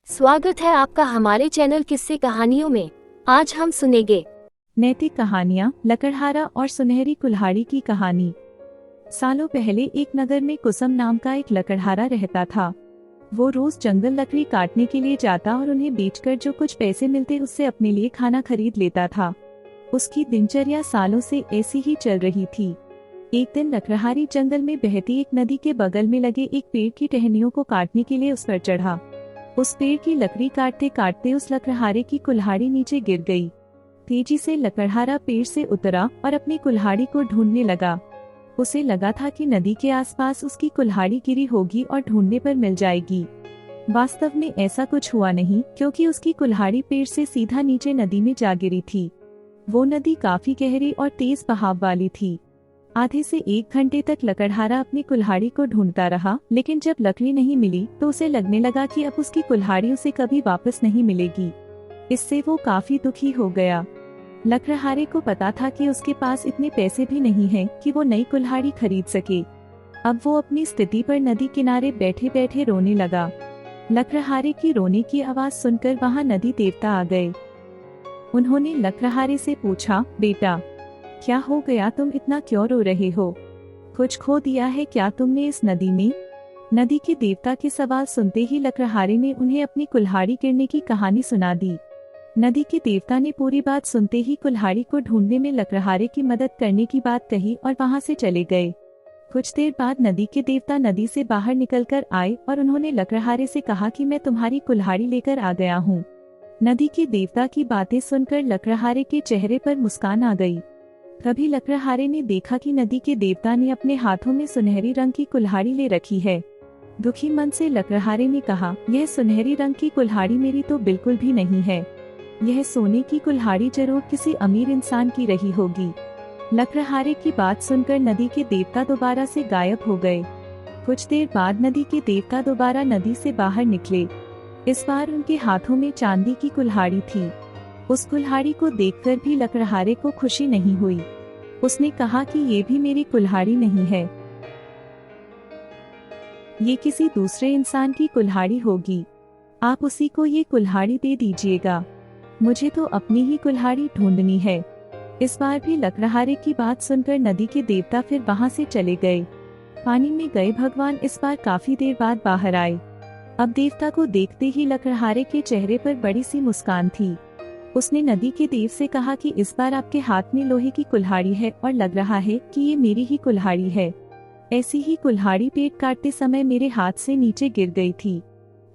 स्वागत है आपका हमारे चैनल किस्से कहानियों में। आज हम सुनेंगे नैतिक कहानियाँ, लकड़हारा और सुनहरी कुल्हाड़ी की कहानी। सालों पहले एक नगर में कुसुम नाम का एक लकड़हारा रहता था। वो रोज जंगल लकड़ी काटने के लिए जाता और उन्हें बेचकर जो कुछ पैसे मिलते उससे अपने लिए खाना खरीद लेता था। उसकी दिनचर्या सालों से ऐसी ही चल रही थी। एक दिन लकड़हारी जंगल में बहती एक नदी के बगल में लगे एक पेड़ की टहनियों को काटने के लिए उस पर चढ़ा। उस पेड़ की लकड़ी काटते काटते उस लकड़हारे की कुल्हाड़ी नीचे गिर गई। तेजी से लकड़हारा पेड़ से उतरा और अपनी कुल्हाड़ी को ढूंढने लगा। उसे लगा था कि नदी के आसपास उसकी कुल्हाड़ी गिरी होगी और ढूंढने पर मिल जाएगी। वास्तव में ऐसा कुछ हुआ नहीं, क्योंकि उसकी कुल्हाड़ी पेड़ से सीधा नीचे नदी में जा गिरी थी। वो नदी काफी गहरी और तेज बहाव वाली थी। आधे से 1 घंटे तक लकड़हारा अपनी कुल्हाड़ी को ढूंढता रहा, लेकिन जब लकड़ी नहीं मिली तो उसे लगने लगा कि अब उसकी कुल्हाड़ी उसे कभी वापस नहीं मिलेगी। इससे वो काफी दुखी हो गया। लकड़हारे को पता था कि उसके पास इतने पैसे भी नहीं हैं कि वो नई कुल्हाड़ी खरीद सके। अब वो अपनी स्थिति पर नदी किनारे बैठे बैठे रोने लगा। लकड़हारे की रोने की आवाज सुनकर वहाँ नदी देवता आ गए। उन्होंने लकड़हारे से पूछा, बेटा क्या हो गया, तुम इतना क्यों रो रहे हो? कुछ खो दिया है क्या तुमने इस नदी में? नदी के देवता के सवाल सुनते ही लकड़हारे ने उन्हें अपनी कुल्हाड़ी गिरने की कहानी सुना दी। नदी के देवता ने पूरी बात सुनते ही कुल्हाड़ी को ढूंढने में लकड़हारे की मदद करने की बात कही और वहां से चले गए। कुछ देर बाद नदी के देवता नदी से बाहर निकलकर आए और उन्होंने लकड़हारे से कहा कि मैं तुम्हारी कुल्हाड़ी लेकर आ गया हूँ। नदी के देवता की बातें सुनकर लकड़हारे के चेहरे पर मुस्कान आ गई। तभी लकड़हारे ने देखा कि नदी के देवता ने अपने हाथों में सुनहरी रंग की कुल्हाड़ी ले रखी है। दुखी मन से लकड़हारे ने कहा, यह सुनहरी रंग की कुल्हाड़ी मेरी तो बिल्कुल भी नहीं है। यह सोने की कुल्हाड़ी जरूर किसी अमीर इंसान की रही होगी। लकड़हारे की बात सुनकर नदी के देवता दोबारा से गायब हो गए। कुछ देर बाद नदी के देवता दोबारा नदी से बाहर निकले। इस बार उनके हाथों में चांदी की कुल्हाड़ी थी। उस कुल्हाड़ी को देखकर भी लकड़हारे को खुशी नहीं हुई। उसने कहा कि ये भी मेरी कुल्हाड़ी नहीं है, ये किसी दूसरे इंसान की कुल्हाड़ी होगी। आप उसी को ये कुल्हाड़ी दे दीजिएगा, मुझे तो अपनी ही कुल्हाड़ी ढूंढनी है। इस बार भी लकड़हारे की बात सुनकर नदी के देवता फिर वहां से चले गए। पानी में गए भगवान इस बार काफी देर बाद बाहर आए। अब देवता को देखते ही लकड़हारे के चेहरे पर बड़ी सी मुस्कान थी। उसने नदी के देव से कहा कि इस बार आपके हाथ में लोहे की कुल्हाड़ी है और लग रहा है कि ये मेरी ही कुल्हाड़ी है। ऐसी ही कुल्हाड़ी पेट काटते समय मेरे हाथ से नीचे गिर गई थी।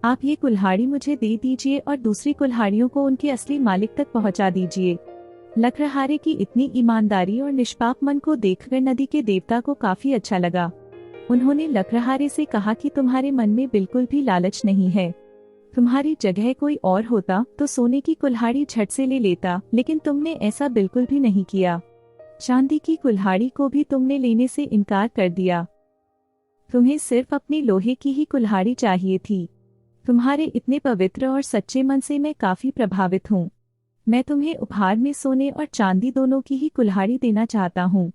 आप ये कुल्हाड़ी मुझे दे दीजिए और दूसरी कुल्हाड़ियों को उनके असली मालिक तक पहुंचा दीजिए। लकड़हारे की इतनी ईमानदारी और निष्पाप मन को देखकर नदी के देवता को काफी अच्छा लगा। उन्होंने लकड़हारे से कहा कि तुम्हारे मन में बिल्कुल भी लालच नहीं है। तुम्हारी जगह कोई और होता तो सोने की कुल्हाड़ी झट से ले लेता, लेकिन तुमने ऐसा बिल्कुल भी नहीं किया। चांदी की कुल्हाड़ी को भी तुमने लेने से इनकार कर दिया। तुम्हें सिर्फ अपनी लोहे की ही कुल्हाड़ी चाहिए थी। तुम्हारे इतने पवित्र और सच्चे मन से मैं काफी प्रभावित हूँ। मैं तुम्हें उपहार में सोने और चांदी दोनों की ही कुल्हाड़ी देना चाहता हूँ।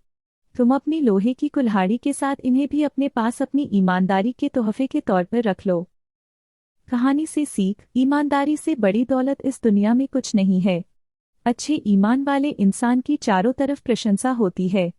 तुम अपनी लोहे की कुल्हाड़ी के साथ इन्हें भी अपने पास अपनी ईमानदारी के तोहफे के तौर पर रख लो। कहानी से सीख, ईमानदारी से बड़ी दौलत इस दुनिया में कुछ नहीं है। अच्छे ईमान वाले इंसान की चारों तरफ प्रशंसा होती है।